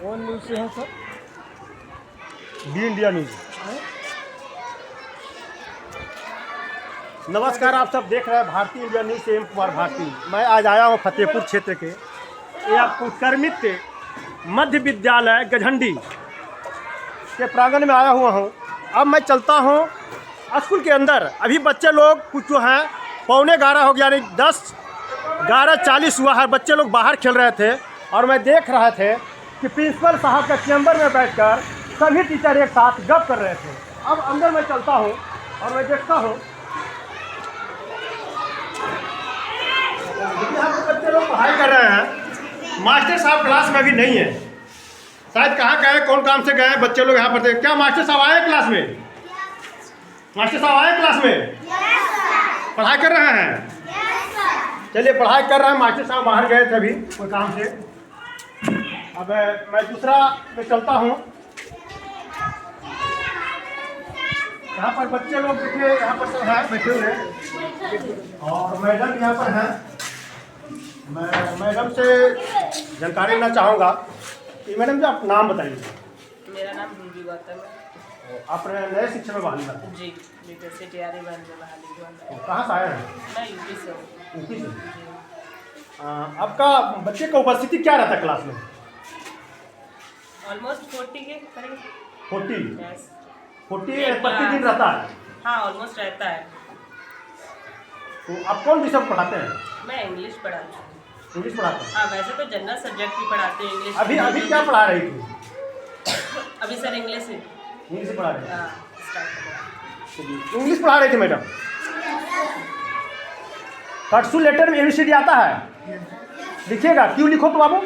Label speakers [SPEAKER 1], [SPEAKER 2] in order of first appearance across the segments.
[SPEAKER 1] कौन न्यूज़ से हैं सर?
[SPEAKER 2] B India news. नमस्कार, आप सब देख रहे हैं भारतीय इंडिया न्यूज से एम कुमार भारती। मैं आज आया हूँ फतेहपुर क्षेत्र के उत्क्रमित मध्य विद्यालय गझंडी के प्रांगण में आया हुआ हूँ। अब मैं चलता हूँ स्कूल के अंदर। अभी बच्चे लोग कुछ जो हैं 11:15 हो गया, यानी 10:40 हुआ है। बच्चे लोग बाहर खेल रहे थे और मैं देख रहा थे कि प्रिंसिपल साहब के चैम्बर में बैठकर सभी टीचर एक साथ गप कर रहे थे। अब अंदर मैं चलता हूँ और मैं देखता हूँ यहाँ पे बच्चे लोग पढ़ाई कर रहे हैं। मास्टर साहब क्लास में अभी नहीं है, शायद कहाँ गए, कौन काम से गए। बच्चे लोग यहाँ पर थे। क्या मास्टर साहब आए क्लास में? मास्टर साहब आए क्लास में? पढ़ाई कर रहे हैं? चलिए, पढ़ाई कर रहे हैं। मास्टर साहब बाहर गए थे अभी कोई काम से। अब मैं दूसरा में चलता हूँ। यहाँ पर बच्चे लोग देखिए, यहाँ पर सब हैं बैठे हुए और मैडम यहाँ पर हैं। मैं मैडम से जानकारी लेना चाहूँगा कि मैडम जी, आप नाम बताइए।
[SPEAKER 3] मेरा नाम रूबी गौतम है।
[SPEAKER 2] आप नए शिक्षा में बहाली हैं?
[SPEAKER 3] जी, बीटेक से तैयारी बन रहा।
[SPEAKER 2] कहाँ से आए हैं?
[SPEAKER 3] मैं यूपी से हूँ।
[SPEAKER 2] यूपी से। आपका बच्चे का उपस्थिति क्या रहता है क्लास में?
[SPEAKER 3] ऑलमोस्ट 40 के करीब।
[SPEAKER 2] 40
[SPEAKER 3] Yes.
[SPEAKER 2] प्रतिदिन रहता है?
[SPEAKER 3] हाँ, ऑलमोस्ट रहता है।
[SPEAKER 2] तो आप कौन विषय पढ़ाते हैं?
[SPEAKER 3] मैं इंग्लिश पढ़ाती हूँ।
[SPEAKER 2] इंग्लिश पढ़ाते हैं?
[SPEAKER 3] हाँ, वैसे तो जनरल सब्जेक्ट भी पढ़ाते हैं इंग्लिश।
[SPEAKER 2] अभी क्या पढ़ा रही थी?
[SPEAKER 3] अभी सर इंग्लिश है।
[SPEAKER 2] इंग्लिश पढ़ा रही थी?
[SPEAKER 3] हाँ, स्टार्ट
[SPEAKER 2] इंग्लिश पढ़ा रही थी मैडम। कर्सू लेटर में एबीसीडी आता है? लिखिएगा। क्यों लिखो तो बाबू,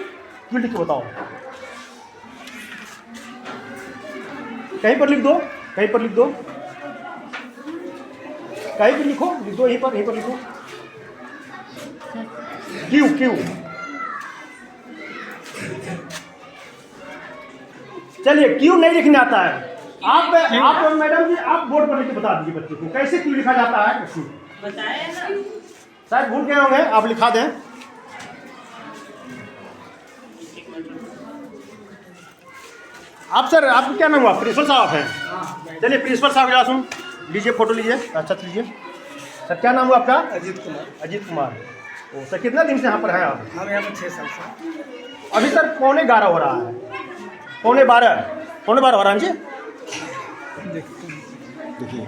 [SPEAKER 2] क्यों लिखो बताओ। कहीं पर लिख दो, कहीं पर लिख दो, कहीं पर लिखो, लिख दो, यहीं पर लिखो। क्यों क्यों। चलिए, क्यों नहीं लिखने आता है? आप मैडम जी, आप बोर्ड पर लिख के बता दीजिए बच्चे को कैसे क्यों लिखा जाता है।
[SPEAKER 3] बताया ना,
[SPEAKER 2] शायद भूल गए होंगे, आप लिखा दें। आप सर, आपका क्या नाम हुआ? प्रिंसिपल साहब हैं? चलिए, प्रिंसिपल साहब के सुन लीजिए, फोटो लीजिए, अच्छा लीजिए। सर, क्या नाम हुआ आपका?
[SPEAKER 1] अजीत कुमार।
[SPEAKER 2] अजीत कुमार। ओ सर, कितना दिन से यहाँ पर हैं आप?
[SPEAKER 1] हम यहाँ पर 6 साल से।
[SPEAKER 2] अभी सर 11:15 हो रहा है। 11:15 हो रहा है जी। देखिए,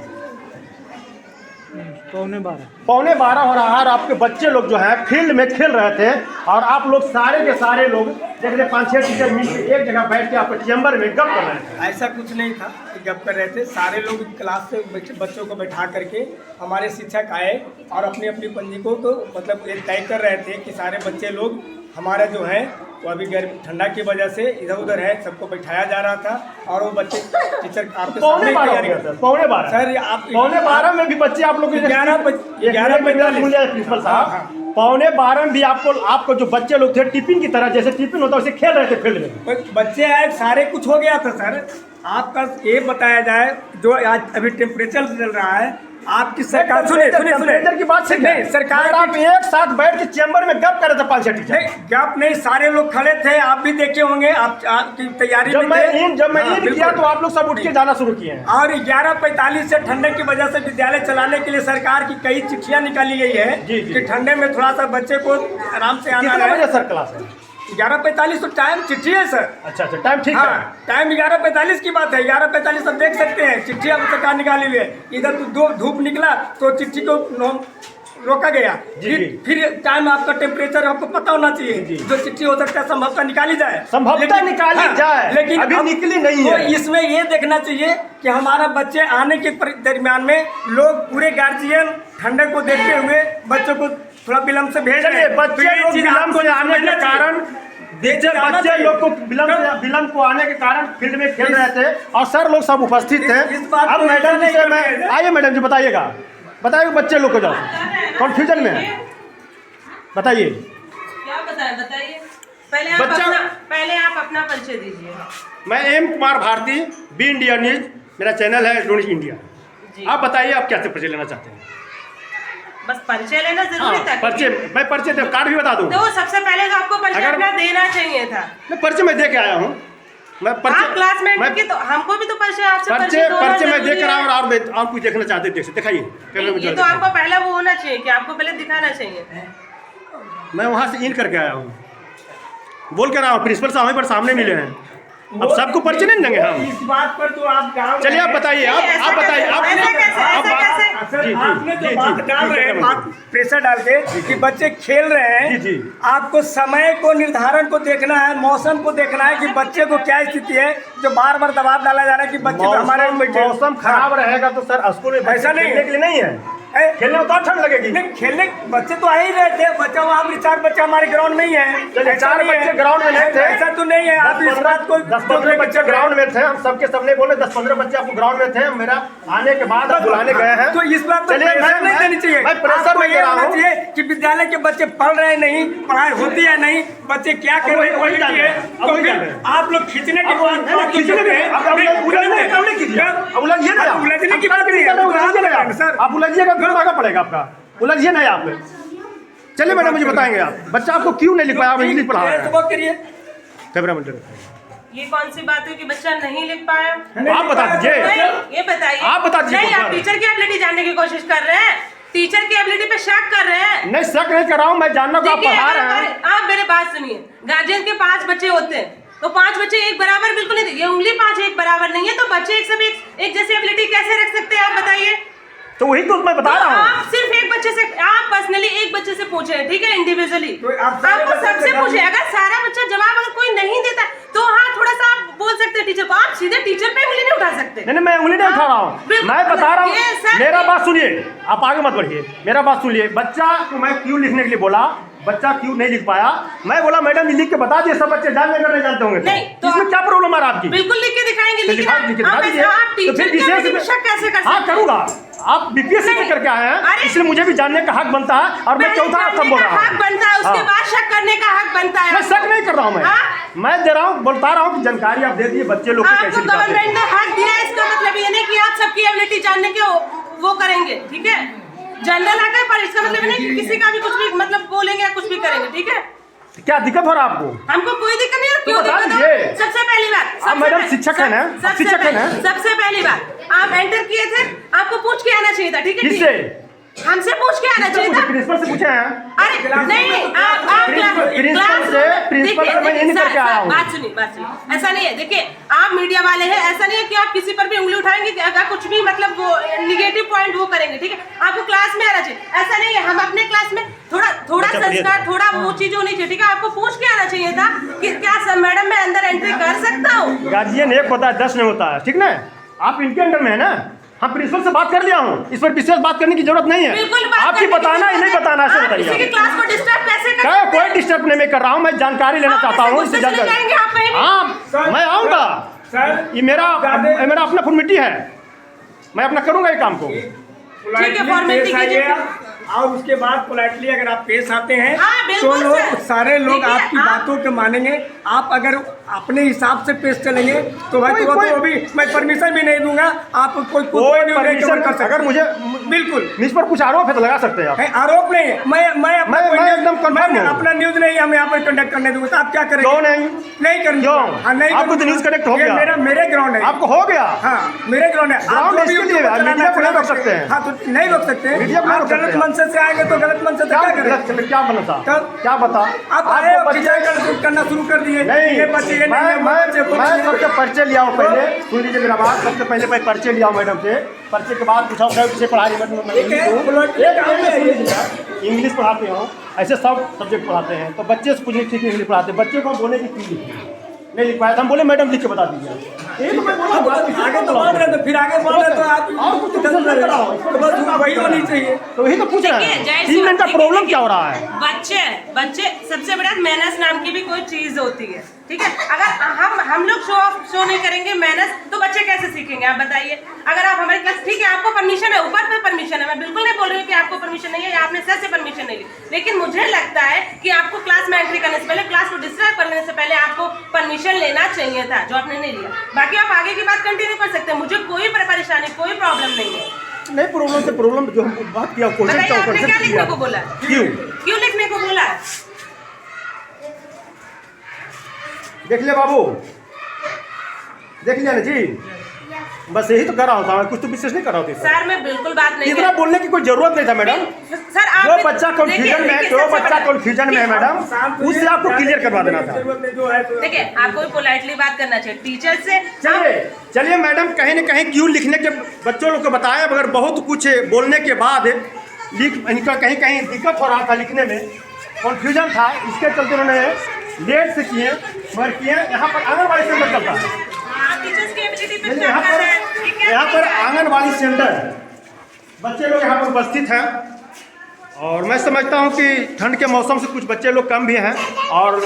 [SPEAKER 2] 11:15 हो रहा है और आपके बच्चे लोग जो हैं फील्ड में खेल रहे थे और आप लोग सारे के सारे लोग देख रहे 5-6 टीचर मिलकर एक जगह बैठ के आपके चैम्बर में गप कर रहे थे।
[SPEAKER 1] ऐसा कुछ नहीं था कि गप कर रहे थे। सारे लोग क्लास से बच्चों को बैठा करके हमारे शिक्षक आए और अपनी अपनी पंजी को मतलब एक तय कर रहे थे कि सारे बच्चे लोग हमारा जो है वो अभी गर्मी ठंडा की वजह से इधर उधर है, सबको बैठाया जा रहा था और वो बच्चे टीचर आपके सामने तैयारी करते हैं।
[SPEAKER 2] 11:15
[SPEAKER 1] सर, आप
[SPEAKER 2] 11:15 में भी बच्चे आप लोग
[SPEAKER 1] 11:45
[SPEAKER 2] प्रिंसिपल साहब 11:15 भी आपको जो बच्चे लोग थे टिफिन की तरह, जैसे टिफिन होता है वैसे खेल रहे थे फील्ड में।
[SPEAKER 1] बच्चे आए, सारे कुछ हो गया था। सर, आपका ये बताया जाए जो आज अभी टेम्परेचर चल रहा है, आपकी सरकार सुनिए
[SPEAKER 2] की बात से
[SPEAKER 1] नहीं, सरकार
[SPEAKER 2] आप एक साथ बैठ के चैम्बर में गप कर रहे थे 5-6 टीचर।
[SPEAKER 1] गप नहीं, सारे लोग खड़े थे, आप भी देखे होंगे, आपकी तैयारी
[SPEAKER 2] जब मैं इन किया तो आप लोग सब उठ के जाना शुरू किए हैं।
[SPEAKER 1] और 11:45 से ठंडे की वजह से विद्यालय चलाने के लिए सरकार की कई चिट्ठियां निकाली गई है कि ठंडे में थोड़ा सा बच्चे को आराम से आना है।
[SPEAKER 2] बजे सर क्लास है?
[SPEAKER 1] 11:45 तो टाइम चिट्ठी है सर।
[SPEAKER 2] अच्छा, टाइम ठीक है।
[SPEAKER 1] टाइम 11:45 की बात है। 11:45 आप देख सकते हैं, चिट्ठी अब सरकार निकाली हुई है। इधर तो धूप निकला तो चिट्ठी को रोका गया। फिर टाइम आपका टेम्परेचर आपको पता होना चाहिए। जो चिट्ठी हो सकता है संभवतः निकाली जाए,
[SPEAKER 2] लेकिन अभी निकली नहीं है।
[SPEAKER 1] तो इसमें ये देखना चाहिए कि हमारा बच्चे आने के दरमियान में लोग पूरे गार्जियन ठंडे को देखते हुए बच्चों को थोड़ा विलम्ब से भेज रहे हैं।
[SPEAKER 2] बच्चे लोग विलम्ब से आने के कारण बच्चे लोग को विलम्ब को आने के कारण फील्ड में खेल रहे थे और सर लोग सब उपस्थित थे। अब मैडम जी से मैं आइए, मैडम जी बताइएगा बच्चे लोग को जाओ कन्फ्यूजन में है, बताइए
[SPEAKER 3] क्या बताइए। पहले आप अपना परिचय दीजिए।
[SPEAKER 2] मैं M Kumar Bharati, B India news मेरा चैनल है, न्यूज इंडिया। आप बताइए, आप क्या से परिचय लेना चाहते हैं?
[SPEAKER 3] बस परिचय लेना जरूरी था?
[SPEAKER 2] मैं परिचय कार्ड भी बता दूं।
[SPEAKER 3] तो सबसे पहले तो आपको परिचय अपना देना चाहिए था।
[SPEAKER 2] मैं परिचय में दे के आया हूँ। मैं
[SPEAKER 3] आप क्लास में एंटर किए तो हमको भी तो परिचय आपसे
[SPEAKER 2] पर्चे मैं देख रहा हूँ और कुछ देखना चाहते हैं, दिखाइए कैमरे में।
[SPEAKER 3] ये तो आपको पहले वो होना चाहिए कि आपको पहले दिखाना चाहिए।
[SPEAKER 2] मैं वहाँ से इन करके आया हूँ, बोल कर रहा हूँ प्रिंसिपल साहब हमें पर सामने मिले हैं, अब सबको पर्चे नहीं देंगे हम।
[SPEAKER 1] इस बात पर तो आप गाँव
[SPEAKER 2] चलिए आप बताइए, आप बताइए,
[SPEAKER 1] आपने जो बात डाल रहे हैं, बात प्रेशर डाल के कि बच्चे खेल रहे हैं,
[SPEAKER 2] जी।
[SPEAKER 1] आपको समय को निर्धारण को देखना है, मौसम को देखना है कि बच्चे को क्या स्थिति है, जो बार बार दबाव डाला जा रहा है कि बच्चे हमारे
[SPEAKER 2] मौसम खराब रहेगा तो सर स्कूल में
[SPEAKER 1] ऐसा नहीं
[SPEAKER 2] खेलने के लिए नहीं है, खेलने में तो ठंड लगेगी।
[SPEAKER 1] नहीं, खेलने बच्चे तो आ ही रहे थे, बच्चा वहाँ भी 4 बच्चे हमारे ग्राउंड में ही है।
[SPEAKER 2] चलिए 4 बच्चे ग्राउंड में नहीं थे,
[SPEAKER 1] ऐसा तो नहीं है। आप इस बात को
[SPEAKER 2] 10-15 बच्चे ग्राउंड में थे, हम सबके सबने बोले 10-15 बच्चे आपको ग्राउंड में थे, मेरा आने के बाद आप बुलाने गए हैं
[SPEAKER 1] तो इस बात पर प्रेशर नहीं देनी चाहिए।
[SPEAKER 2] मैं प्रेशर में
[SPEAKER 1] ये होना चाहिए कि विद्यालय के बच्चे पढ़ रहे नहीं, पढ़ाई होती है नहीं, बच्चे क्या कर रहे हैं वही जानिए। तो फिर आप लोग खींचने की बात उलझने की बात नहीं है सर,
[SPEAKER 2] आप उलझिएगा फिर आगे पड़ेगा आपका, उलझिए नहीं आप। चलिए मैडम मुझे बताएंगे आप, बच्चा आपको क्यों नहीं लिख पाया, आप इंग्लिश पढ़ा रहे हैं।
[SPEAKER 1] करिए
[SPEAKER 2] कैमरा मैन
[SPEAKER 3] ये कौन सी बात है कि बच्चा नहीं लिख पाया?
[SPEAKER 2] आप बता दीजिए,
[SPEAKER 3] ये बताइए,
[SPEAKER 2] आप बता दीजिए।
[SPEAKER 3] नहीं, आप टीचर की एबिलिटी जानने की कोशिश कर रहे हैं, टीचर की एबिलिटी पे शक कर रहे हैं।
[SPEAKER 2] नहीं शक नहीं कर रहा हूँ, मैं जानना को आप पढ़ा रहे हैं।
[SPEAKER 3] आप मेरे बात सुनिए, गार्जियन के 5 बच्चे होते हैं तो 5 बच्चे एक बराबर बिल्कुल नहीं, ये उंगली 5 एक बराबर नहीं है, तो बच्चे एक जैसी एबिलिटी कैसे रख सकते हैं आप बताइए।
[SPEAKER 2] तो वही तो मैं बता रहा हूँ।
[SPEAKER 3] आप सिर्फ एक बच्चे से, आप पर्सनली एक बच्चे से पूछे, ठीक है, इंडिविजुअली आपको सबसे पूछे। अगर सारा बच्चा जवाब अगर कोई नहीं देता तो हाँ थोड़ा सा आप बोल सकते हैं टीचर को, आप सीधे टीचर पे उंगली नहीं उठा सकते।
[SPEAKER 2] नहीं मैं उंगली नहीं उठा रहा हूँ, मैं बता रहा हूँ, मेरा बात सुनिए, आप आगे मत बढ़िए, मेरा बात सुनिए। बच्चा को मैं क्यों लिखने के लिए बोला, बच्चा क्यों नहीं लिख पाया, मैं बोला मैडम लिख के बता दिए, सब बच्चे जानने अगर नहीं जानते होंगे
[SPEAKER 3] नहीं, तो
[SPEAKER 2] इसमें क्या प्रॉब्लम है आपकी?
[SPEAKER 3] बिल्कुल लिख के दिखाएंगे,
[SPEAKER 2] तो
[SPEAKER 3] लेकिन आप टीचर की एबिलिटी पे शक कैसे कर सकते हैं?
[SPEAKER 2] हाँ करूँगा, आप बीपीएससी से करके आए हैं, इसलिए मुझे भी जानने का हक बनता है, और मैं चौथा सब बोल रहा हूँ,
[SPEAKER 3] हक बनता है, उसके बाद शक करने का हक बनता है।
[SPEAKER 2] मैं शक नहीं कर रहा हूँ, मैं दे रहा हूँ, बता रहा हूँ कि जानकारी आप दे दिए बच्चे लोग को कैसे लिखाते हैं।
[SPEAKER 3] गवर्नमेंट ने हक दिया, इसका मतलब ये नहीं कि आप सबकी एबिलिटी जानने के वो करेंगे, ठीक है, जनरल हक है, पर इसका मतलब नहीं कि किसी का भी कुछ भी मतलब बोलेंगे या कुछ भी करेंगे, ठीक है।
[SPEAKER 2] क्या दिक्कत हो रहा है आपको?
[SPEAKER 3] हमको कोई दिक्कत नहीं है,
[SPEAKER 2] तो
[SPEAKER 3] क्यों दिक्कत है? सबसे पहली बात,
[SPEAKER 2] मैडम शिक्षक है ना, शिक्षक है ना,
[SPEAKER 3] सबसे पहली बात आप एंटर किए थे, आपको पूछ के आना चाहिए था, ठीक है,
[SPEAKER 2] किससे?
[SPEAKER 3] हमसे पूछ के आना चाहिए था।
[SPEAKER 2] प्रिंसिपल से पूछे हैं?
[SPEAKER 3] अरे नहीं, आप
[SPEAKER 2] प्रिंसिपल से मैं इन करके आया हूँ।
[SPEAKER 3] बात सुनिए, ऐसा नहीं है, देखिए आप मीडिया वाले हैं, ऐसा नहीं है कि आप किसी पर भी उंगली उठाएंगे, अगर कुछ भी मतलब वो निगेटिव पॉइंट वो करेंगे, ठीक है, आपको क्लास में आना चाहिए। ऐसा नहीं है, हम अपने क्लास में थोड़ा संस्कार, थोड़ा वो चीज होनी चाहिए, ठीक है, आपको पूछ के आना चाहिए था कि क्या सब मैडम मैं अंदर एंट्री कर सकता हूँ।
[SPEAKER 2] गार्जियन 1 होता है 10 नहीं होता है, ठीक ना, आप इनके अंडर में है ना, हम प्रिंसिपल से बात कर लिया हूँ, इस पर विशेष बात करने की जरूरत नहीं है, आपकी बताना ही नहीं बताना ऐसे बताइए।
[SPEAKER 3] किसी की क्लास को डिस्टर्ब कैसे कर सकते हैं?
[SPEAKER 2] कोई डिस्टर्ब नहीं मैं कर रहा हूँ, मैं जानकारी लेना चाहता हूँ, इससे जानकारी। हाँ मैं आऊँगा सर, ये मेरा अपना फॉर्मेलिटी है, मैं अपना करूँगा ये काम को,
[SPEAKER 3] ठीक है, फॉर्मेलिटी कीजिए।
[SPEAKER 1] और उसके बाद पोलाइटली अगर आप पेश आते हैं
[SPEAKER 3] हाँ,
[SPEAKER 1] तो लोग सारे लोग आपकी बातों के मानेंगे। आप अगर अपने हिसाब से पेश चलेंगे तो भाई तो अभी मैं परमिशन भी नहीं दूंगा, आप कोई
[SPEAKER 2] परमिशन कर सकते, अगर मुझे
[SPEAKER 1] बिल्कुल
[SPEAKER 2] मुझ पर कुछ आरोप है तो लगा सकते हैं आप।
[SPEAKER 1] आरोप नहीं है, मैं
[SPEAKER 2] एकदम कंफर्म हूं,
[SPEAKER 1] अपना न्यूज नहीं हम यहाँ पर कंडक्ट करने दूंगा, तो आप क्या करेंगे?
[SPEAKER 2] क्यों नहीं
[SPEAKER 1] करेंगे?
[SPEAKER 2] नहीं, आपको तो न्यूज कनेक्ट हो गया,
[SPEAKER 1] मेरे ग्राउंड है,
[SPEAKER 2] आपको हो गया,
[SPEAKER 1] हाँ मेरे ग्राउंड है, आप
[SPEAKER 2] मीडिया को नहीं रोक सकते हैं।
[SPEAKER 1] हाँ तो नहीं रोक सकते, आप गलत मंच से आएंगे तो गलत मंच से क्या करें?
[SPEAKER 2] क्या बना था, क्या बता,
[SPEAKER 1] आप आए करना शुरू कर दिए।
[SPEAKER 2] मैं सबसे पर्चे लिया हूँ, पहले सुन लीजिए मेरा बात, सबसे पहले मैं पर्चे लिया हूँ मैडम से, पर्चे के बाद पूछा से पढ़ा रही मैडम, इंग्लिश पढ़ाते हो, ऐसे सब सब्जेक्ट पढ़ाते हैं, तो बच्चे से कुछ नहीं ठीक इंग्लिश पढ़ाते, बच्चे को बोले कि क्यों लिखी नहीं लिख पाया, हम बोले मैडम लिख के बता दीजिए, तो मैं बोला
[SPEAKER 1] आगे तो बोल रहे, तो फिर आगे बोल रहे तो आप
[SPEAKER 2] और कुछ तो बस
[SPEAKER 1] वही होनी चाहिए,
[SPEAKER 2] तो वही तो पूछ रहे हैं, 3 मिनट का प्रॉब्लम क्या हो रहा है?
[SPEAKER 3] बच्चे सबसे बड़ा मैनर्स नाम की भी कोई चीज होती है, ठीक है, अगर हम लोग शो नहीं करेंगे मैनर्स, तो बच्चे कैसे सीखेंगे आप बताइए? अगर आप हमारे क्लास, ठीक है आपको परमिशन है, ऊपर पे परमिशन है, मैं बिल्कुल नहीं बोल रही हूँ कि आपको परमिशन नहीं है या आपने सर से परमिशन नहीं ली, लेकिन मुझे लगता है कि आपको क्लास में एंट्री करने से पहले, क्लास को डिस्टर्ब करने से पहले आपको परमिशन लेना चाहिए था, जो आपने नहीं लिया। बाकी आप आगे की बात कंटिन्यू कर सकते हैं, मुझे कोई परेशानी, कोई प्रॉब्लम नहीं है।
[SPEAKER 2] नहीं प्रॉब्लम से प्रॉब्लम जो हम बात किया,
[SPEAKER 3] आपने क्या लिखने को बोला, क्यों लिखने को बोला?
[SPEAKER 2] देख ले बाबू, देख लिया ना जी, बस यही तो कर रहा होता, कुछ तो विशेष नहीं कर रहा होता।
[SPEAKER 3] सर मैं बिल्कुल बात नहीं
[SPEAKER 2] इतना बोलने की कोई जरूरत नहीं था मैडम।
[SPEAKER 3] सर आप
[SPEAKER 2] जो बच्चा कंफ्यूजन में है, जो बच्चा कंफ्यूजन में है मैडम, उससे आपको क्लियर करवा देना था।
[SPEAKER 3] देखिए आपको भी पोलाइटली बात करना चाहिए टीचर से।
[SPEAKER 2] चलिए मैडम, कहीं न कहीं क्यों लिखने के बच्चों लोग को बताया, मगर बहुत कुछ बोलने के बाद इनका कहीं कहीं दिक्कत हो रहा था, लिखने में कंफ्यूजन था, इसके चलते उन्होंने लेट से किए, मगर किए। यहाँ पर आंगनबाड़ी सेंटर चलता है, यहाँ पर आंगनबाड़ी सेंटर बच्चे लोग यहाँ पर उपस्थित हैं। और मैं समझता हूँ कि ठंड के मौसम से कुछ बच्चे लोग कम भी हैं, और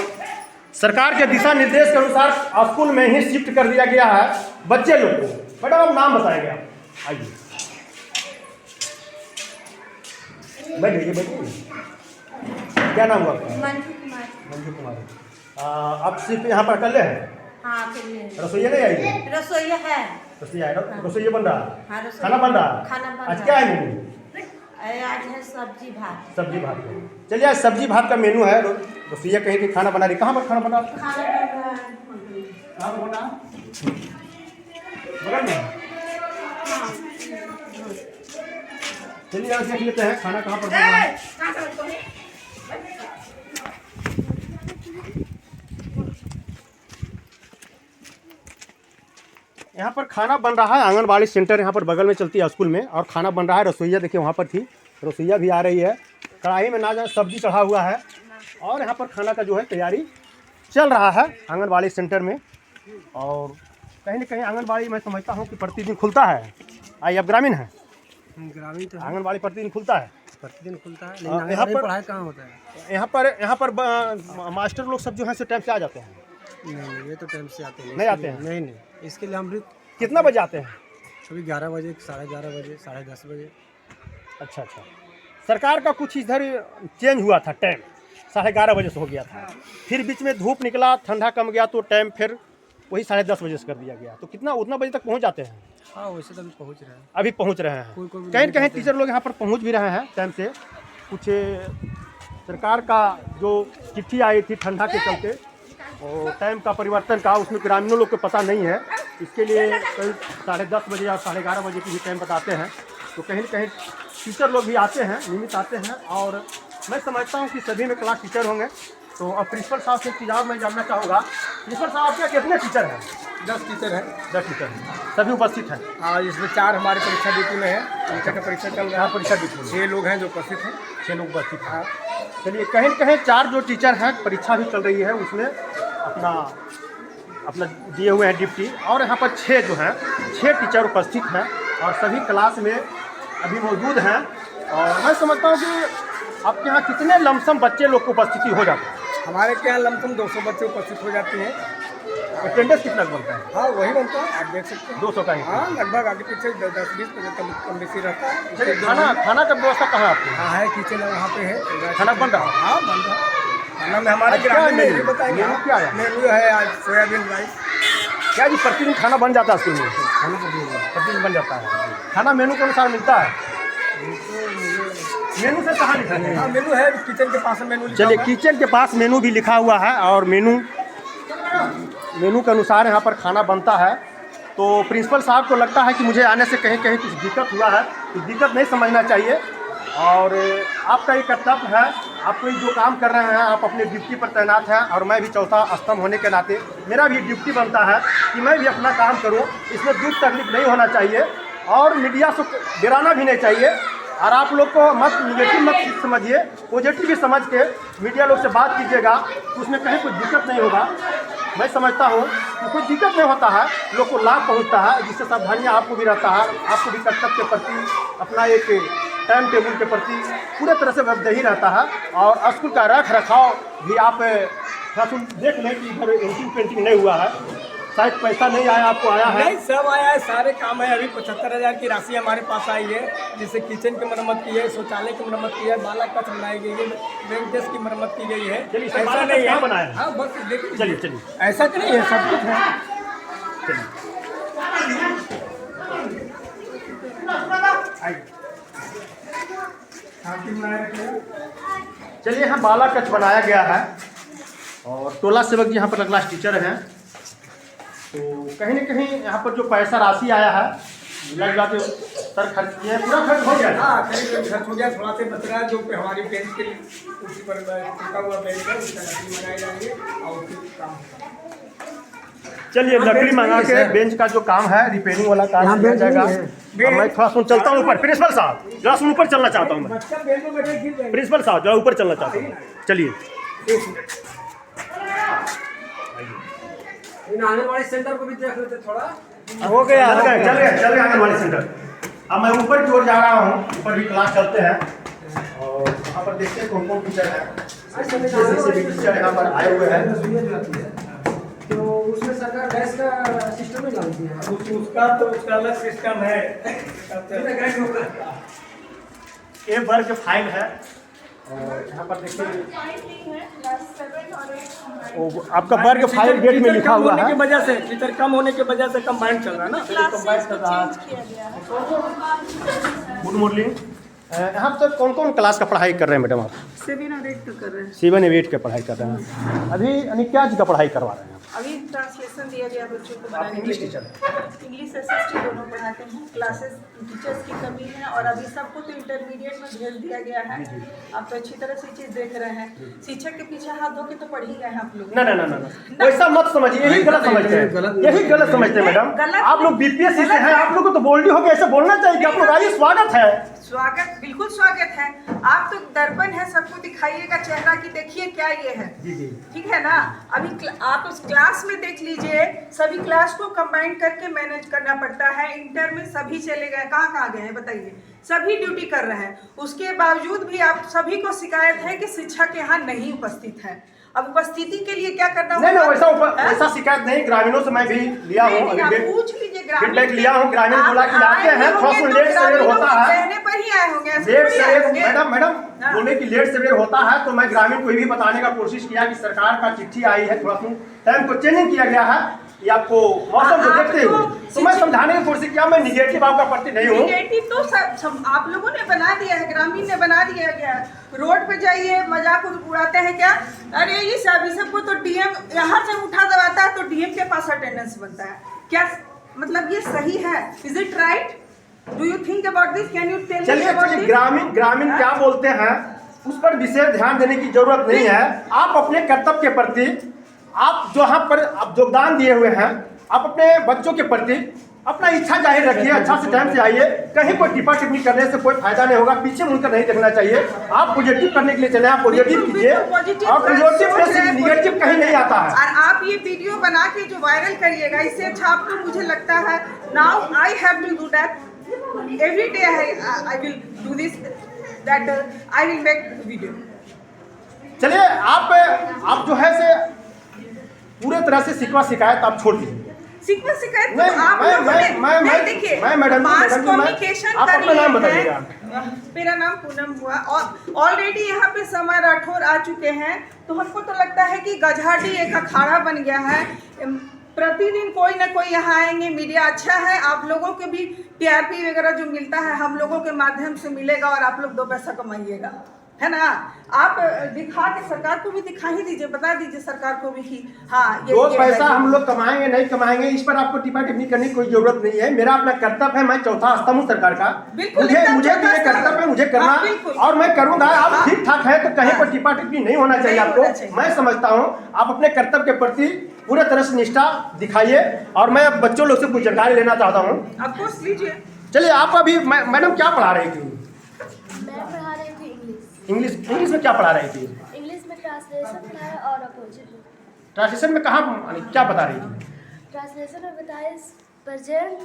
[SPEAKER 2] सरकार के दिशा निर्देश के अनुसार स्कूल में ही शिफ्ट कर दिया गया है बच्चे लोग को। मैडम आप नाम बताएंगे, आप आइए, बैठिए बैठिए। क्या नाम हुआ आपका? मंजू कुमारी। आप सिर्फ यहाँ पर अकेले हैं?
[SPEAKER 4] हाँ, अकेले।
[SPEAKER 2] रसोईया नहीं आई?
[SPEAKER 4] रसोईया है।
[SPEAKER 2] रसोईया बन रहा?
[SPEAKER 4] हाँ,
[SPEAKER 2] खाना बन रहा?
[SPEAKER 4] खाना बन
[SPEAKER 2] आज क्या है मेनू?
[SPEAKER 4] आज है सब्जी भात।
[SPEAKER 2] सब्जी भात। चलिए आज सब्जी भात का मेनू है। रसोईया कहीं की खाना बना रही, कहाँ पर खाना बना? कहाँ पर बना? बगल में। चलिए आज देख लेते हैं खाना कहाँ पर बना है। यहाँ पर खाना बन रहा है, आंगनबाड़ी सेंटर यहाँ पर बगल में चलती है स्कूल में, और खाना बन रहा है। रसोईया देखिए वहाँ पर थी, रसोईया भी आ रही है, कढ़ाई में ना जाए सब्जी चढ़ा हुआ है, और यहाँ पर खाना का जो है तैयारी चल रहा है आंगनबाड़ी सेंटर में। और कहीं न कहीं आंगनबाड़ी मैं समझता हूँ कि प्रतिदिन खुलता है। आई अब ग्रामीण है,
[SPEAKER 5] ग्रामीण तो
[SPEAKER 2] आंगनबाड़ी प्रतिदिन खुलता है,
[SPEAKER 5] प्रतिदिन खुलता है,
[SPEAKER 2] यहाँ
[SPEAKER 5] लेकिन
[SPEAKER 2] पर
[SPEAKER 5] पढ़ाई कहाँ होता है?
[SPEAKER 2] यहाँ पर मास्टर लोग सब जो है टाइम से आ जाते हैं?
[SPEAKER 5] नहीं, ये तो टाइम से आते हैं।
[SPEAKER 2] नहीं आते हैं?
[SPEAKER 5] नहीं, इसके लिए हम भी
[SPEAKER 2] कितना बजे आते हैं?
[SPEAKER 5] कभी 11 बजे, 11:30 बजे, 10:30 बजे।
[SPEAKER 2] अच्छा, सरकार का कुछ इधर चेंज हुआ था, टाइम 11:30 बजे से हो गया था, फिर बीच में धूप निकला, ठंडा कम गया, तो टाइम फिर वही 10:30 बजे से कर दिया गया। तो कितना उतना बजे तक पहुंच जाते हैं?
[SPEAKER 5] हाँ, वैसे तो अभी पहुँच रहे हैं।
[SPEAKER 2] अभी पहुंच रहे हैं।
[SPEAKER 5] कोई
[SPEAKER 2] कहीं कहीं टीचर लोग यहाँ पर पहुंच भी रहे हैं टाइम से। कुछ सरकार का जो चिट्ठी आई थी ठंडा के चलते, और टाइम का परिवर्तन का, उसमें ग्रामीणों लोग को पता नहीं है, इसके लिए कहीं 10:30 बजे या 11:30 बजे की भी टाइम बताते हैं। तो कहीं न कहीं टीचर लोग भी आते हैं, नियमित आते हैं, और मैं समझता हूँ कि सभी में क्लास टीचर होंगे। तो अब प्रिंसिपल साहब से एक चीज़ मैं जानना चाहूँगा, प्रिंसिपल साहब आपके कितने टीचर हैं?
[SPEAKER 1] 10 टीचर हैं।
[SPEAKER 2] 10 टीचर हैं, सभी उपस्थित हैं?
[SPEAKER 1] हाँ, इसमें 4 हमारे परीक्षा ड्यूटी में है, टीचर का परीक्षा चल रहा है।
[SPEAKER 2] परीक्षा ड्यूटी में
[SPEAKER 1] 6 लोग हैं जो उपस्थित हैं।
[SPEAKER 2] 6 लोग उपस्थित हैं। चलिए कहीं न कहीं 4 जो टीचर हैं, परीक्षा भी चल रही है, उसमें अपना दिए हुए हैं ड्यूटी, और यहाँ पर 6 जो हैं 6 टीचर उपस्थित हैं, और सभी क्लास में अभी मौजूद हैं। और मैं समझता हूँ कि आपके यहाँ कितने लमसम बच्चे लोग को उपस्थिति हो जाती है?
[SPEAKER 1] हमारे के यहाँ लमसम 200 बच्चे उपस्थित हो जाते हैं।
[SPEAKER 2] अटेंडेंस कितना बनता है?
[SPEAKER 1] हाँ, वही बनता है, आप देख सकते हैं
[SPEAKER 2] 200 का ही।
[SPEAKER 1] हाँ, लगभग आगे पीछे 10-20% कम बेसी रहता है।
[SPEAKER 2] चलिए खाना का व्यवस्था कहाँ है आपके?
[SPEAKER 1] हाँ है, किचन है, वहाँ पे है।
[SPEAKER 2] खाना बन रहा है?
[SPEAKER 1] हाँ, बन रहा है। खाना में हमारे ग्रामीण में ये बताएंगे।
[SPEAKER 2] मेनू क्या है?
[SPEAKER 1] मेनू है आज सोयाबीन राइस।
[SPEAKER 2] क्या जी प्रतिदिन खाना बन जाता है स्कूल में? खाना प्रतिदिन बन जाता है। खाना मेनू के अनुसार मिलता है? मेनू से कहाँ लिखा है?
[SPEAKER 1] हाँ, मेनू है, किचन के पास मेनू लिखा
[SPEAKER 2] चलिए
[SPEAKER 1] हुआ है।
[SPEAKER 2] किचन के पास मेनू भी लिखा हुआ है, और मेनू के अनुसार यहाँ पर खाना बनता है। तो प्रिंसिपल साहब को लगता है कि मुझे आने से कहीं कहीं कुछ दिक्कत हुआ है, तो दिक्कत नहीं समझना चाहिए, और आपका ये कर्तव्य है, आप कोई जो काम कर रहे हैं आप अपने ड्यूटी पर तैनात हैं, और मैं भी चौथा स्तंभ होने के नाते मेरा भी ड्यूटी बनता है कि मैं भी अपना काम करूं। इसमें दुख तकलीफ नहीं होना चाहिए, और मीडिया से डराना भी नहीं चाहिए। और आप लोग को नेगेटिव मत समझिए, पॉजिटिव भी समझ के मीडिया लोग से बात कीजिएगा, तो उसमें कहीं कोई दिक्कत नहीं होगा। मैं समझता हूँ कि कोई दिक्कत नहीं होता है, लोग को लाभ पहुँचता है, जिससे सावधानियाँ आपको भी रहता है, आपको भी कर्तव्य के प्रति, अपना एक टाइम टेबल के प्रति पूरे तरह से वफदही रहता है। और स्कूल का रख रखाव भी आप थोड़ा देख लें कि इधर एंटिंग पेंटिंग नहीं हुआ है, शायद पैसा नहीं आया, आपको आया है?
[SPEAKER 1] नहीं, सब आया है, सारे काम है। अभी 75,000 की राशि हमारे पास आई है, जिससे किचन की मरम्मत की है, शौचालय की मरम्मत की है, बाला कक्ष बनाई गई है, बैंक डेस्क की मरम्मत की गई है।
[SPEAKER 2] चलिए,
[SPEAKER 1] ऐसा
[SPEAKER 2] बाला
[SPEAKER 1] नहीं
[SPEAKER 2] कक्ष
[SPEAKER 1] है
[SPEAKER 2] बनाया है?
[SPEAKER 1] हाँ, बस देखिए,
[SPEAKER 2] चलिए
[SPEAKER 1] ऐसा तो नहीं है, सब कुछ है।
[SPEAKER 2] चलिए यहाँ बाला कक्ष बनाया गया है, और टोला सेवक जी यहाँ पर क्लास टीचर हैं, तो कहीं ना कहीं यहाँ पर जो पैसा राशि आया है लग जाते सर खर्च किए हैं, पूरा खर्च हो गया है।
[SPEAKER 1] हाँ कहीं खर्च हो गया, थोड़ा से बच रहा है जो कि हमारी बेंच के उसी पर टिका हुआ बेंच है, उसका लकड़ी मंगाई जाएगी और फिर काम होगा।
[SPEAKER 2] चलिए
[SPEAKER 1] हाँ,
[SPEAKER 2] लकड़ी
[SPEAKER 1] बेंच
[SPEAKER 2] मंगा
[SPEAKER 1] नहीं
[SPEAKER 2] के
[SPEAKER 1] है, सर।
[SPEAKER 2] बेंच का जो काम है रिपेयरिंग वाला काम
[SPEAKER 5] यहाँ
[SPEAKER 2] किया
[SPEAKER 5] बेंच
[SPEAKER 2] जाएगा।
[SPEAKER 5] नहीं है।
[SPEAKER 2] अब मैं थोड़ा सुन चलता हूँ ऊपर। प्रिंसिपल साहब जरा सुन ऊपर चलना चाहता हूँ मैं।
[SPEAKER 1] बच्चा बेंच में बैठे गिर जाएगा।
[SPEAKER 2] प्रिंसिपल साहब जरा ऊपर चलना चाहता हूँ। चलिए
[SPEAKER 5] इन आंगनबाड़ी सेंटर को भी देख लेते थोड़ा।
[SPEAKER 2] हो गया चल गए आंगनबाड़ी सेंटर। अब मैं ऊपर की ओर जा रहा हूँ, ऊपर भी क्लास चलते हैं और वहाँ पर देखते हैं कौन कौन टीचर है। टीचर यहाँ पर आए हुए हैं।
[SPEAKER 5] तो उसमें सरकार गैस का सिस्टम ही डालती है।
[SPEAKER 1] उसका अलग सिस्टम है।
[SPEAKER 2] ये वर्ग फाइल है और यहाँ पर देखिए आपका वर्ग फाइल गेट में लिखा हुआ है।
[SPEAKER 1] की वजह से टीचर कम होने की वजह से कंबाइंड चल रहा है ना, कंबाइंड चल रहा है।
[SPEAKER 2] Good morning. यहाँ पर कौन कौन क्लास का पढ़ाई कर रहे हैं मैडम आप?
[SPEAKER 3] 7 और 8 तो कर रहे हैं।
[SPEAKER 2] 7 और 8 के पढ़ाई कर रहे हैं। अभी यानी क्या चीज़ का पढ़ाई करवा रहे हैं?
[SPEAKER 3] अभी ट्रांसलेशन दिया गया बच्चों को
[SPEAKER 2] आप
[SPEAKER 3] बनाने के
[SPEAKER 2] इंग्लिश
[SPEAKER 3] लिए।
[SPEAKER 2] टीचर हैं?
[SPEAKER 3] इंग्लिश एसएसटी दोनों पढ़ाते हैं। क्लासेस टीचर्स की कमी है और अभी सबको तो इंटरमीडिएट में भेज दिया गया है। आप तो अच्छी तरह से चीज़ देख रहे हैं। शिक्षक के पीछे हाथ धो के तो पढ़ ही गए हैं आप लोग।
[SPEAKER 2] ना वैसा मत समझिए, यही गलत समझते हैं, यही गलत समझते हैं मैडम।
[SPEAKER 3] गलत
[SPEAKER 2] आप लोग बीपीएससी से हैं, आप लोग को तो बोल्डी होकर ऐसे बोलना चाहिए कि आप लोग आइए स्वागत है।
[SPEAKER 3] स्वागत, बिल्कुल स्वागत है। आप तो दर्पण है, सबको दिखाइएगा चेहरा की देखिए क्या ये है। ठीक है ना। अभी आप उस क्लास में देख लीजिए, सभी क्लास को कंबाइन करके मैनेज करना पड़ता है। इंटर में सभी चले गए, कहाँ गए हैं बताइए? सभी ड्यूटी कर रहे हैं, उसके बावजूद भी आप सभी को शिकायत है कि शिक्षक यहाँ नहीं उपस्थित है। अब उपस्थिति के लिए क्या करना
[SPEAKER 2] नहीं वैसा शिकायत नहीं, ग्रामीणों से मैं भी लिया हूँ,
[SPEAKER 3] पूछ लीजिए।
[SPEAKER 2] फीडबैक लिया हूँ। ग्रामीण बोला कि लाते हैं, थोड़ा सा लेट सवेर होता है।
[SPEAKER 3] कहने पर ही आए होंगे,
[SPEAKER 2] लेट सवेर मैडम बोले कि लेट सवेर होता है, तो मैं ग्रामीण को भी बताने का कोशिश किया कि सरकार का चिट्ठी आई है, थोड़ा सा टाइम को चेंजिंग किया गया है ये आपको मौसम को देखते हुए, तो मैं समझाने की कोशिश किया। मैं निगेटिव आपका प्रति नहीं हूँ।
[SPEAKER 3] निगेटिव तो सब आप लोगों ने बना दिया है, ग्रामीण ने बना दिया गया है। रोड पे जाइए मजाक उड़ाते हैं क्या? अरे ये सभी सबको तो डीएम यहाँ से उठा दबाता है तो डीएम के पास अटेंडेंस बनता है क्या? मतलब ये सही है? Is it right? Do you think about this? Can you tell me about this?
[SPEAKER 2] ग्रामीण क्या बोलते हैं उस पर विशेष ध्यान देने की जरूरत नहीं है। आप अपने कर्तव्य के प्रति आप जहाँ पर आप योगदान दिए हुए हैं, आप अपने बच्चों के प्रति अपना इच्छा जाहिर रखिए। अच्छा से टाइम से आइए, कहीं कोई टिप्पा टिप्पणी करने से कोई फायदा नहीं होगा। पीछे मुड़कर नहीं देखना चाहिए। आप पॉजिटिव करने के लिए चले, आप पॉजिटिव कीजिए और पॉजिटिव से निगेटिव कहीं नहीं आता है।
[SPEAKER 3] और आप ये वीडियो बना के जो वायरल करिएगा, इससे अच्छा आपको मुझे लगता है now I have to do that every day. I will do this that I will make video.
[SPEAKER 2] चलिए आप जो है से पूरे तरह से शिकायत आप छोड़ दीजिए।
[SPEAKER 3] शिकायत तो आप लोगों देखिए, मास कम्युनिकेशन कर रहे हैं। मेरा नाम पूनम हुआ और ऑलरेडी यहाँ पे समय राठौर आ चुके हैं, तो हमको तो लगता है कि गजहाटी एक अखाड़ा बन गया है। प्रतिदिन कोई ना कोई यहाँ आएंगे। मीडिया अच्छा है, आप लोगों के भी टीआरपी वगैरह जो मिलता है हम लोगों के माध्यम से मिलेगा और आप लोग 2 पैसा कमाइएगा, है ना। आप दिखा के सरकार को भी दिखा ही दीजिए, बता दीजिए सरकार को भी कि हाँ ये
[SPEAKER 2] 2 पैसा हम लोग कमाएंगे नहीं कमाएंगे, इस पर आपको टिप्पा टिप्पणी करने की कोई जरूरत नहीं है। मेरा अपना कर्तव्य है, मैं चौथा स्तंभ हूँ सरकार का। मुझे कर्तव्य है, मुझे करना और मैं करूंगा। आप ठीक ठाक है तो कहीं पर टिप्पा टिप्पणी नहीं होना चाहिए आपको। मैं समझता हूँ आप अपने कर्तव्य के प्रति पूरे तरह से निष्ठा दिखाइए और मैं बच्चों लोग से कुछ जानकारी लेना चाहता हूँ।
[SPEAKER 3] ऑफकोर्स लीजिए।
[SPEAKER 2] चलिए आप अभी मैडम क्या पढ़ा रही थी?
[SPEAKER 6] मैं पढ़ा रही थी
[SPEAKER 2] इंग्लिश में क्या पढ़ा रही थी?
[SPEAKER 6] इंग्लिश में ट्रांसलेशन पढ़ाया और अपोजिट।
[SPEAKER 2] ट्रांसलेशन में कहाँ क्या बता रही थी?
[SPEAKER 6] ट्रांसलेशन में बताया प्रेजेंट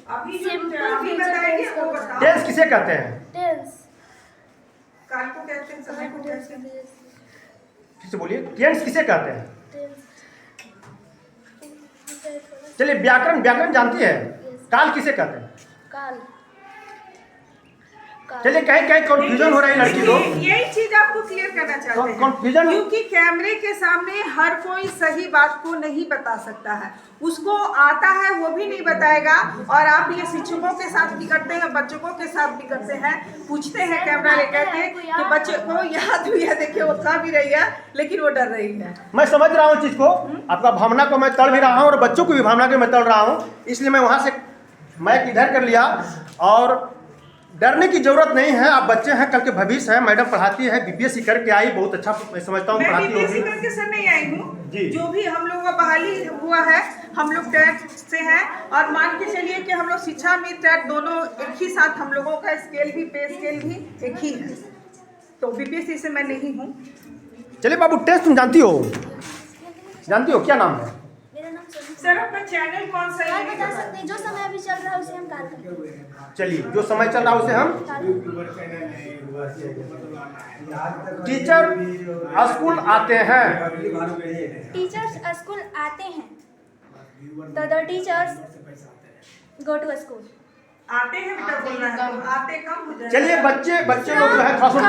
[SPEAKER 3] अभी
[SPEAKER 6] सिंपल फ्यूचर टेंस का बताया।
[SPEAKER 2] टेंस किसे कहते हैं?
[SPEAKER 6] टेंस
[SPEAKER 3] काल को कहते हैं, समय को कहते हैं।
[SPEAKER 2] फिर से बोलिए, टेंस किसे कहते हैं?
[SPEAKER 6] टेंस।
[SPEAKER 2] चलिए व्याकरण जानती है? काल किसे कहते हैं?
[SPEAKER 6] काल
[SPEAKER 2] चलिए कहीं कहीं कंफ्यूजन हो रहा है लड़की लोग।
[SPEAKER 7] यही चीज आपको क्लियर करना चाहते हैं
[SPEAKER 2] confusion-
[SPEAKER 7] क्योंकि कैमरे के सामने हर कोई सही बात को नहीं बता सकता है, उसको आता है वो भी नहीं बताएगा। और आप ये शिक्षकों के साथ भी करते हैं, बच्चों के साथ भी करते हैं, पूछते हैं कैमरा लेकर के कि बच्चे को याद हुई है, देखिए वो था भी रही है लेकिन वो डर रही है।
[SPEAKER 2] मैं समझ रहा हूँ चीज को, आपका भावना को मैं तड़ भी रहा हूँ और बच्चों की भी भावना को मैं तड़ रहा हूँ, इसलिए मैं वहाँ से मैक इधर कर लिया। और डरने की जरूरत नहीं है, आप बच्चे हैं, कल के भविष्य है। मैडम पढ़ाती है, बीपीएससी करके आई, बहुत अच्छा मैं समझता हूँ
[SPEAKER 7] मैं
[SPEAKER 2] पढ़ाती
[SPEAKER 7] बीपीएससी
[SPEAKER 2] होगी।
[SPEAKER 7] करके सर नहीं आई हूँ,
[SPEAKER 2] जी।
[SPEAKER 7] जो भी हम लोगों का बहाली हुआ है, हम लोग टैट से हैं और मान के चलिए कि हम लोग शिक्षा में टैट दोनों एक ही साथ, हम लोगों का स्केल भी पे स्केल भी एक ही है, तो बीपीएससी से मैं नहीं हूँ।
[SPEAKER 2] चलिए बाबू, टेस्ट तुम जानती हो क्या नाम है?
[SPEAKER 6] मेरा नाम सोनू।
[SPEAKER 7] सर आपका चैनल कौन सा
[SPEAKER 6] आप
[SPEAKER 7] है?
[SPEAKER 6] बता सकते हैं जो समय अभी चल रहा है उसे हम काल करेंगे।
[SPEAKER 2] चलिए, जो समय चल रहा है उसे हम टीचर स्कूल आते हैं।
[SPEAKER 6] टीचर्स स्कूल आते हैं। The teachers go to school.
[SPEAKER 7] आते हैं बेटा बोलना है, तो आते कम हो जाए।
[SPEAKER 2] चलिए बच्चे लोग जो है थोड़ा सा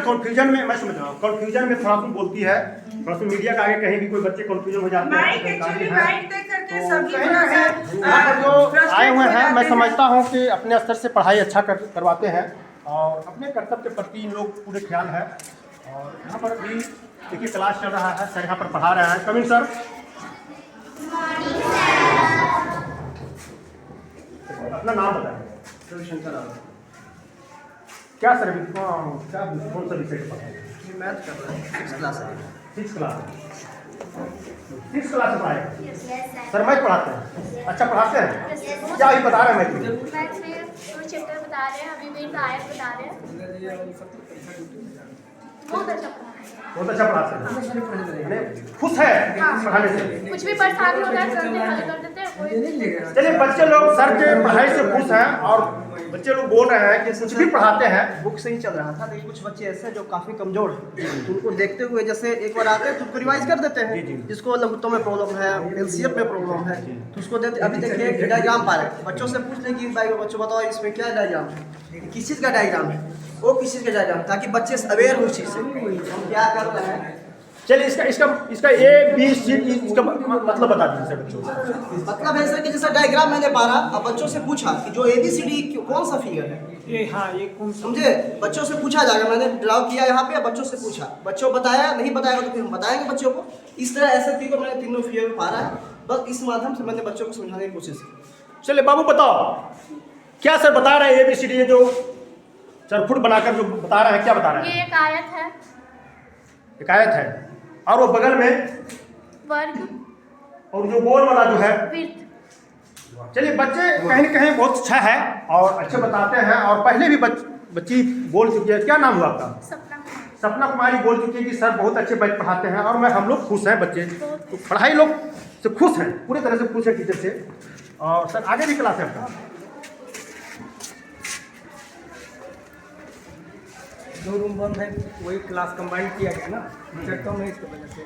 [SPEAKER 2] कंफ्यूजन में, मैं समझ रहा हूँ कंफ्यूजन में थोड़ा सा बोलती है, थोड़ा सा मीडिया का आगे कहीं भी कोई बच्चे कंफ्यूजन हो जाते
[SPEAKER 7] माइक एक्चुअली माइक देख करके सभी
[SPEAKER 2] कहीं
[SPEAKER 7] थोड़ा
[SPEAKER 2] ना
[SPEAKER 7] सा
[SPEAKER 2] कहीं यहाँ पर जो
[SPEAKER 7] frustrate
[SPEAKER 2] आए हुए
[SPEAKER 7] हो
[SPEAKER 2] हैं,
[SPEAKER 7] जाते
[SPEAKER 2] मैं समझता हूँ कि अपने स्तर से पढ़ाई अच्छा करवाते हैं और अपने कर्तव्य के प्रति इन लोग पूरे ख्याल है। और यहाँ पर भी देखिए क्लास चल रहा है, सर यहाँ पर पढ़ा रहे हैं। Coming sir. अपना नाम बताएं।
[SPEAKER 5] रविशंकर
[SPEAKER 2] क्या सर अभी क्या कौन सा विषय पढ़ा है?
[SPEAKER 5] मैथ कर रहा है, 6th क्लास है।
[SPEAKER 2] 6th क्लास में पढ़ाए सर, मैथ पढ़ाते हैं, अच्छा पढ़ाते हैं। क्या अभी बता रहे हैं मैथ?
[SPEAKER 6] मैथ्स में कोई चैप्टर बता रहे हैं, अभी मेन आयत बता रहे हैं। बहुत अच्छा पढ़ा रहे हैं।
[SPEAKER 2] बहुत अच्छा पढ़ाते हैं, खुश है पढ़ाने से।
[SPEAKER 6] कुछ भी परेशानी होता है सर हल कर देते हैं। कोई
[SPEAKER 2] चलिए बच्चे लोग सर के पढ़ाई से खुश हैं और बच्चे लोग बोल रहे हैं कि कुछ भी पढ़ाते हैं।
[SPEAKER 5] बुक से ही चल रहा था, लेकिन कुछ बच्चे ऐसे हैं जो काफ़ी कमजोर हैं, तो उनको देखते हुए जैसे एक बार आते हैं तो उनको रिवाइज कर देते हैं। जिसको लघुत्तम में प्रॉब्लम है, एलसीएम में प्रॉब्लम है, तो उसको देते। अभी देखिए डायग्राम पा रहे हैं, बच्चों से पूछ लें कि भाई बच्चों बताओ इसमें क्या डायग्राम है, किस चीज़ का डायग्राम है, वो किस चीज़ का डायग्राम, ताकि बच्चे अवेयर हो उस चीज़ से हम क्या कर रहे हैं।
[SPEAKER 2] चलिए इसका ABCD इसका मतलब बता दीजिए बच्चों को।
[SPEAKER 5] मतलब है सर कि जैसा डायग्राम मैंने पारा, अब बच्चों से पूछा कि जो ABCD कौन सा फिगर है,
[SPEAKER 1] ये कौन
[SPEAKER 5] समझे, बच्चों से पूछा जाएगा। मैंने ड्राव किया यहाँ पे, बच्चों से पूछा, बच्चों बताया, नहीं बताएगा तो फिर हम बताएंगे बच्चों को। इस तरह ऐसे फिगर मैंने तीनों फिगर पारा है, बस इस माध्यम से मैंने बच्चों को समझाने की कोशिश की।
[SPEAKER 2] चलिए बाबू बताओ, क्या सर बता रहे हैं ABCD जो सर खुद बनाकर जो बता रहे हैं, क्या बता रहे हैं?
[SPEAKER 6] ये एक आयत है,
[SPEAKER 2] एक आयत है और वो बगल में
[SPEAKER 6] वर्ग
[SPEAKER 2] और जो गोल वाला जो है।
[SPEAKER 6] वृत्त।
[SPEAKER 2] चलिए बच्चे कहीं न कहीं बहुत अच्छा है और अच्छे बताते हैं और पहले भी बच्ची बोल चुकी है। क्या नाम हुआ आपका? सपना कुमारी बोल चुकी है कि सर बहुत अच्छे बच्चे पढ़ाते हैं और हम लोग खुश हैं, बच्चे तो पढ़ाई लोग से खुश हैं, पूरी तरह से खुश हैं टीचर से। और सर आगे भी क्लास है आपका?
[SPEAKER 1] दो रूम बंद है, वही क्लास कंबाइन किया गया ना, टीचर कम है इसकी वजह से।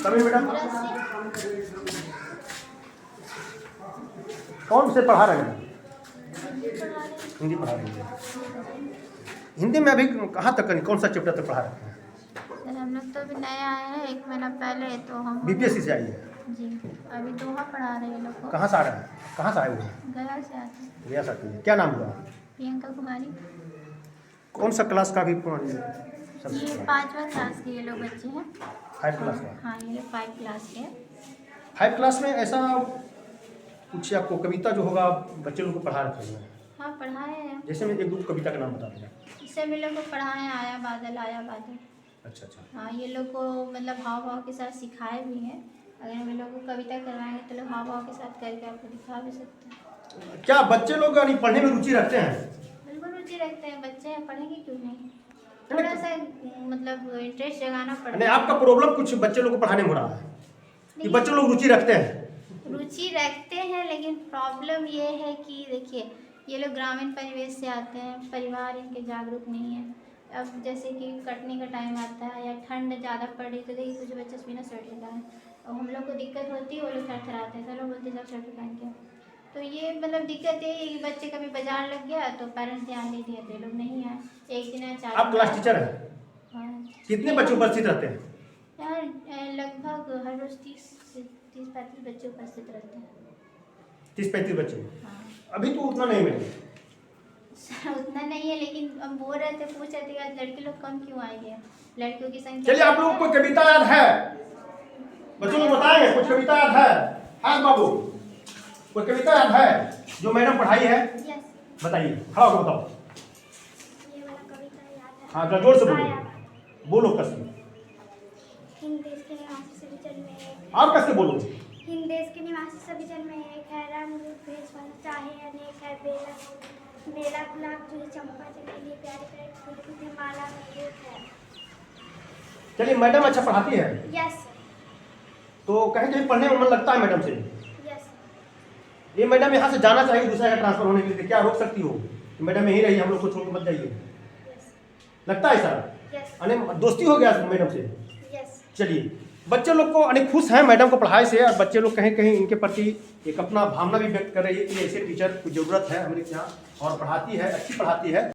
[SPEAKER 2] कभी मैडम कौन से पढ़ा रहे हैं? हिंदी पढ़ा रही है। हिंदी में अभी कहाँ तक कौन सा चैप्टर तक पढ़ा रहे हैं?
[SPEAKER 8] सर हम लोग तो अभी नए आए हैं, 1 महीना पहले, तो हम
[SPEAKER 2] BPSC से आई है
[SPEAKER 8] जी अभी दोहा पढ़ा रहे हैं लोग को।
[SPEAKER 2] कहाँ से आ रहे हैं? कहाँ से आए हुए हैं?
[SPEAKER 8] गया से आते हैं।
[SPEAKER 2] रिया साथी है। क्या नाम हुआ?
[SPEAKER 8] प्रियंका कुमारी।
[SPEAKER 2] कौन सा क्लास का भी
[SPEAKER 8] ये 5वां क्लास के ये लोग बच्चे हैं।
[SPEAKER 2] 5 क्लास का?
[SPEAKER 8] हाँ ये 5 क्लास के हैं।
[SPEAKER 2] 5 क्लास में ऐसा कुछ आपको कविता जो होगा बच्चे लोग को पढ़ा रखे हैं?
[SPEAKER 8] हाँ पढ़ाए हैं,
[SPEAKER 2] जैसे मैं 1-2 कविता का नाम बता दूँगा।
[SPEAKER 8] इससे हम लोग को पढ़ाए हैं, आया बादल आया बादल।
[SPEAKER 2] अच्छा अच्छा।
[SPEAKER 8] हाँ ये लोग को मतलब हाव भाव के साथ सिखाए भी हैं। अगर हम लोग को कविता करवाएंगे तो लोग हाव भाव के साथ करके आपको दिखा भी सकते हैं।
[SPEAKER 2] क्या बच्चे लोग यानी पढ़ने में रुचि रखते हैं?
[SPEAKER 8] बिल्कुल रुचि रखते हैं, बच्चे हैं, पढ़ेंगे क्यों नहीं। थोड़ा सा मतलब इंटरेस्ट जगाना पड़ता
[SPEAKER 2] यानी
[SPEAKER 8] है।
[SPEAKER 2] आपका प्रॉब्लम कुछ बच्चे लोग को पढ़ाने में हो रहा है कि बच्चे लोग रुचि रखते हैं?
[SPEAKER 8] रुचि रखते हैं, लेकिन प्रॉब्लम ये है कि देखिए ये लोग ग्रामीण परिवेश से आते हैं, परिवार इनके जागरूक नहीं है। अब जैसे कि कटने का टाइम आता है या ठंड ज़्यादा पड़ रही तो देखिए कुछ बच्चे बिना स्वेटर लगाए और हम लोग को दिक्कत होती है, वो लोग थरथराते हैं, तो लोग बोलते हैं जब स्वेटर पहन के। तो ये मतलब दिक्कत यही है कि बच्चे कभी बाजार लग गया तो पेरेंट्स ध्यान नहीं दिए, तो लोग नहीं आए। एक दिन आए, 4
[SPEAKER 2] आप क्लास टीचर हैं,
[SPEAKER 8] हाँ।
[SPEAKER 2] कितने बच्चे उपस्थित रहते हैं?
[SPEAKER 8] यार लगभग हर रोज 30-35 बच्चे उपस्थित रहते हैं।
[SPEAKER 2] 30-35 बच्चे?
[SPEAKER 8] हाँ।
[SPEAKER 2] अभी तो उतना नहीं मिले।
[SPEAKER 8] उतना नहीं है, लेकिन हम बोल रहे थे, पूछ रहे थे कि आज लड़के लोग कम क्यों आएंगे, लड़कियों की संख्या।
[SPEAKER 2] चलिए, आप लोगों को कविता याद है? बच्चों को बताएंगे, कुछ कविता याद है? हाँ बाबू, कोई कविता याद है जो मैडम पढ़ाई है?
[SPEAKER 8] यस।
[SPEAKER 2] बताइए, खड़ा होकर बताओ।
[SPEAKER 6] ये वाला कविता याद है।
[SPEAKER 2] हाँ, जरा जोर से बोलो, बोलो कस के।
[SPEAKER 6] हिंद देश के निवासी सभी जन में एक
[SPEAKER 2] आप कस के बोलो।
[SPEAKER 6] हिंद देश के निवासी सभी जन में एक है, रंग रूप भेष वाला चाहे अनेक है, बेला गुलाब जूही चंपा चमेली प्यारे प्यारे फूल की माला में एक है।
[SPEAKER 2] चलिए, मैडम अच्छा पढ़ाती है
[SPEAKER 6] यस
[SPEAKER 2] तो कहीं कहीं पढ़ने में मन लगता है मैडम से?
[SPEAKER 6] यस।
[SPEAKER 2] ये मैडम यहाँ से जाना चाहिए दूसरा जगह ट्रांसफर होने के लिए, क्या रोक सकती हो? मैडम यहीं रही, हम लोग को छोड़ के मत जाइए। लगता है सर?
[SPEAKER 6] यस
[SPEAKER 2] अने दोस्ती हो गया मैडम से?
[SPEAKER 6] यस।
[SPEAKER 2] चलिए, बच्चे लोग को अनेक खुश हैं मैडम को पढ़ाई से, और बच्चे लोग कहीं कहीं इनके प्रति एक अपना भावना भी व्यक्त कर रही है कि ऐसे टीचर की ज़रूरत है हमारे यहाँ, और पढ़ाती है, अच्छी पढ़ाती है।